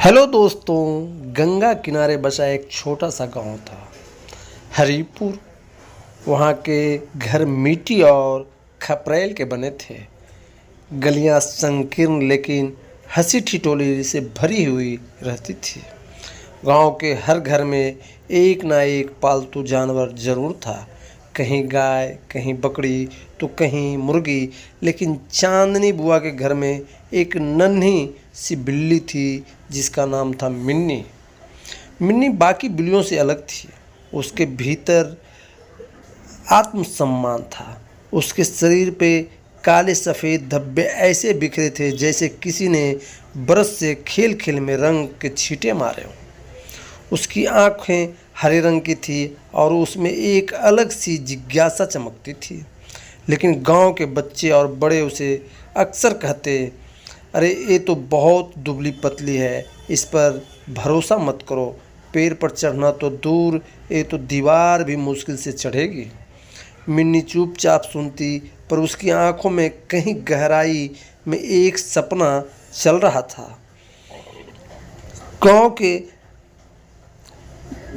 Hello दोस्तों। गंगा किनारे बसा एक छोटा सा गांव था, हरिपुर। वहाँ के घर मिट्टी और खपरेल के बने थे। गलियाँ संकीर्ण लेकिन हंसी ठिठोली से भरी हुई रहती थी। गांव के हर घर में एक ना एक पालतू जानवर जरूर था। कहीं गाय, कहीं बकरी, तो कहीं मुर्गी। लेकिन चांदनी बुआ के घर में एक नन्ही सी बिल्ली थी जिसका नाम था मिन्नी। मिन्नी बाकी बिल्लियों से अलग थी। उसके भीतर आत्मसम्मान था। उसके शरीर पे काले सफ़ेद धब्बे ऐसे बिखरे थे जैसे किसी ने ब्रश से खेल खेल में रंग के छींटे मारे हों। उसकी आंखें हरे रंग की थी और उसमें एक अलग सी जिज्ञासा चमकती थी। लेकिन गांव के बच्चे और बड़े उसे अक्सर कहते, अरे ये तो बहुत दुबली पतली है, इस पर भरोसा मत करो। पेड़ पर चढ़ना तो दूर, ये तो दीवार भी मुश्किल से चढ़ेगी। मिन्नी चुपचाप सुनती, पर उसकी आंखों में कहीं गहराई में एक सपना चल रहा था। गांव के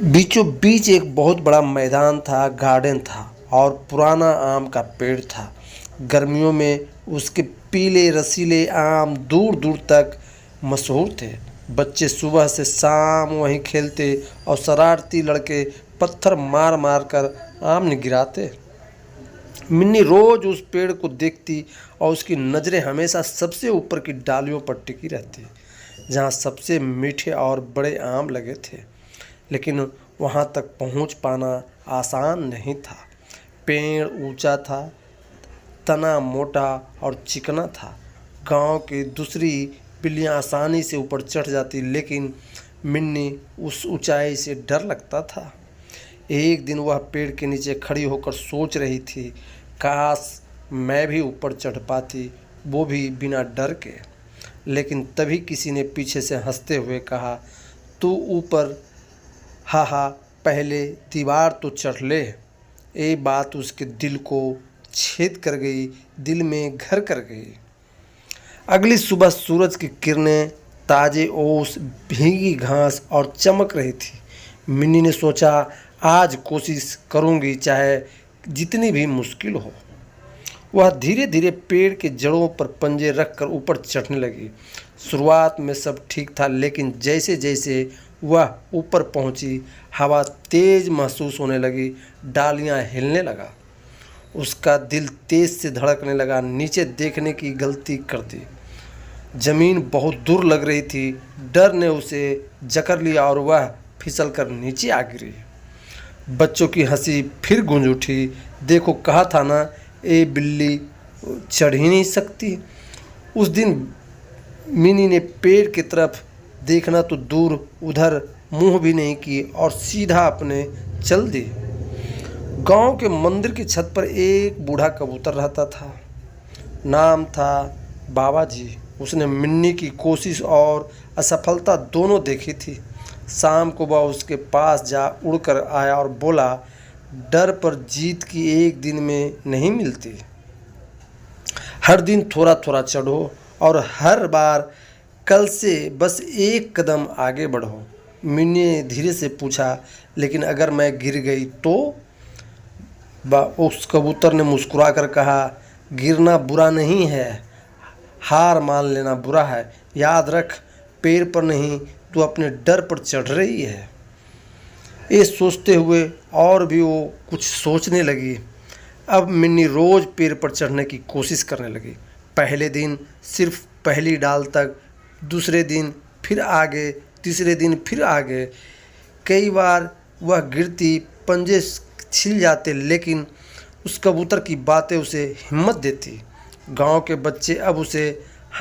बीचों बीच एक बहुत बड़ा मैदान था, गार्डन था और पुराना आम का पेड़ था। गर्मियों में उसके पीले रसीले आम दूर दूर तक मशहूर थे। बच्चे सुबह से शाम वहीं खेलते और शरारती लड़के पत्थर मार मार कर आम गिराते। मिन्नी रोज उस पेड़ को देखती और उसकी नज़रें हमेशा सबसे ऊपर की डालियों पर टिकी रहती, जहाँ सबसे मीठे और बड़े आम लगे थे। लेकिन वहाँ तक पहुँच पाना आसान नहीं था। पेड़ ऊंचा था, तना मोटा और चिकना था। गांव की दूसरी बिल्लियाँ आसानी से ऊपर चढ़ जाती, लेकिन मिन्नी उस ऊंचाई से डर लगता था। एक दिन वह पेड़ के नीचे खड़ी होकर सोच रही थी, काश मैं भी ऊपर चढ़ पाती, वो भी बिना डर के। लेकिन तभी किसी ने पीछे से हंसते हुए कहा, तू ऊपर हा हा, पहले दीवार तो चढ़ ले। ये बात उसके दिल को छेद कर गई, दिल में घर कर गई। अगली सुबह सूरज की किरणें ताजे ओस, भीगी घास और चमक रही थी। मिन्नी ने सोचा, आज कोशिश करूंगी, चाहे जितनी भी मुश्किल हो। वह धीरे धीरे पेड़ के जड़ों पर पंजे रखकर ऊपर चढ़ने लगी। शुरुआत में सब ठीक था, लेकिन जैसे जैसे वह ऊपर पहुंची, हवा तेज महसूस होने लगी, डालियां हिलने लगा। उसका दिल तेज से धड़कने लगा। नीचे देखने की गलती कर दी। जमीन बहुत दूर लग रही थी। डर ने उसे जकड़ लिया और वह फिसल कर नीचे आ गिरी। बच्चों की हंसी फिर गूंज उठी। देखो, कहा था ना, ये बिल्ली चढ़ ही नहीं सकती। उस दिन मिनी ने पेड़ की तरफ देखना तो दूर, उधर मुंह भी नहीं की और सीधा अपने चल दी। गांव के मंदिर की छत पर एक बूढ़ा कबूतर रहता था। नाम था बाबा जी। उसने मिन्नी की कोशिश और असफलता दोनों देखी थी। शाम को वह उसके पास जा उड़कर आया और बोला, डर पर जीत की एक दिन में नहीं मिलती। हर दिन थोड़ा थोड़ा चढ़ो और हर बार कल से बस एक कदम आगे बढ़ो। मिन्नी ने धीरे से पूछा, लेकिन अगर मैं गिर गई तो? उस कबूतर ने मुस्कुरा कर कहा, गिरना बुरा नहीं है, हार मान लेना बुरा है। याद रख, पेड़ पर नहीं, तू अपने डर पर चढ़ रही है। ये सोचते हुए और भी वो कुछ सोचने लगी। अब मिन्नी रोज़ पेड़ पर चढ़ने की कोशिश करने लगी। पहले दिन सिर्फ पहली डाल तक, दूसरे दिन फिर आगे, तीसरे दिन फिर आगे। कई बार वह गिरती, पंजे छिल जाते, लेकिन उस कबूतर की बातें उसे हिम्मत देती। गांव के बच्चे अब उसे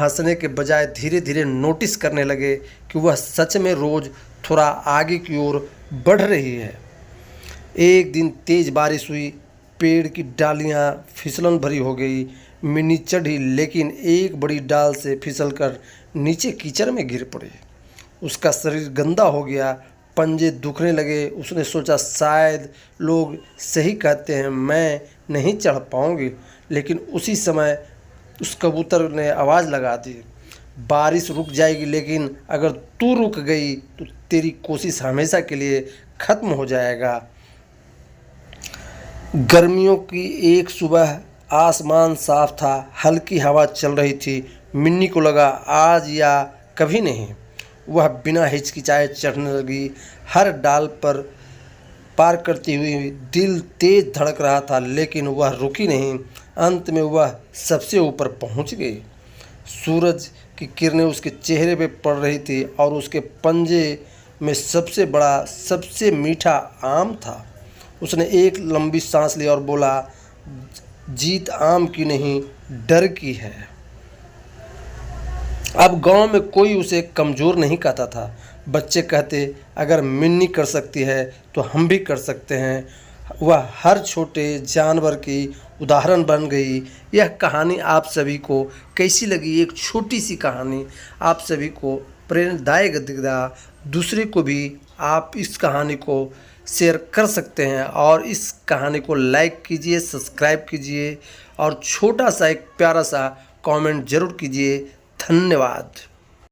हंसने के बजाय धीरे धीरे नोटिस करने लगे कि वह सच में रोज़ थोड़ा आगे की ओर बढ़ रही है। एक दिन तेज बारिश हुई। पेड़ की डालियां फिसलन भरी हो गई। मिन्नी चढ़ी, लेकिन एक बड़ी डाल से फिसलकर नीचे कीचड़ में गिर पड़ी। उसका शरीर गंदा हो गया, पंजे दुखने लगे। उसने सोचा, शायद लोग सही कहते हैं, मैं नहीं चढ़ पाऊंगी। लेकिन उसी समय उस कबूतर ने आवाज़ लगा दी, बारिश रुक जाएगी, लेकिन अगर तू रुक गई तो तेरी कोशिश हमेशा के लिए ख़त्म हो जाएगा। गर्मियों की एक सुबह आसमान साफ था, हल्की हवा चल रही थी। मिन्नी को लगा आज या कभी नहीं। वह बिना हिचकिचाए चढ़ने लगी। हर डाल पर पार करती हुई दिल तेज धड़क रहा था, लेकिन वह रुकी नहीं। अंत में वह सबसे ऊपर पहुंच गई। सूरज की किरणें उसके चेहरे पे पड़ रही थी और उसके पंजे में सबसे बड़ा, सबसे मीठा आम था। उसने एक लंबी सांस ली और बोला, जीत आम की नहीं, डर की है। अब गांव में कोई उसे कमज़ोर नहीं कहता था। बच्चे कहते, अगर मिन्नी कर सकती है तो हम भी कर सकते हैं। वह हर छोटे जानवर की उदाहरण बन गई। यह कहानी आप सभी को कैसी लगी? एक छोटी सी कहानी आप सभी को प्रेरणादायक दिखा। दूसरे को भी आप इस कहानी को शेयर कर सकते हैं और इस कहानी को लाइक कीजिए, सब्सक्राइब कीजिए और छोटा सा एक प्यारा सा कमेंट ज़रूर कीजिए। धन्यवाद।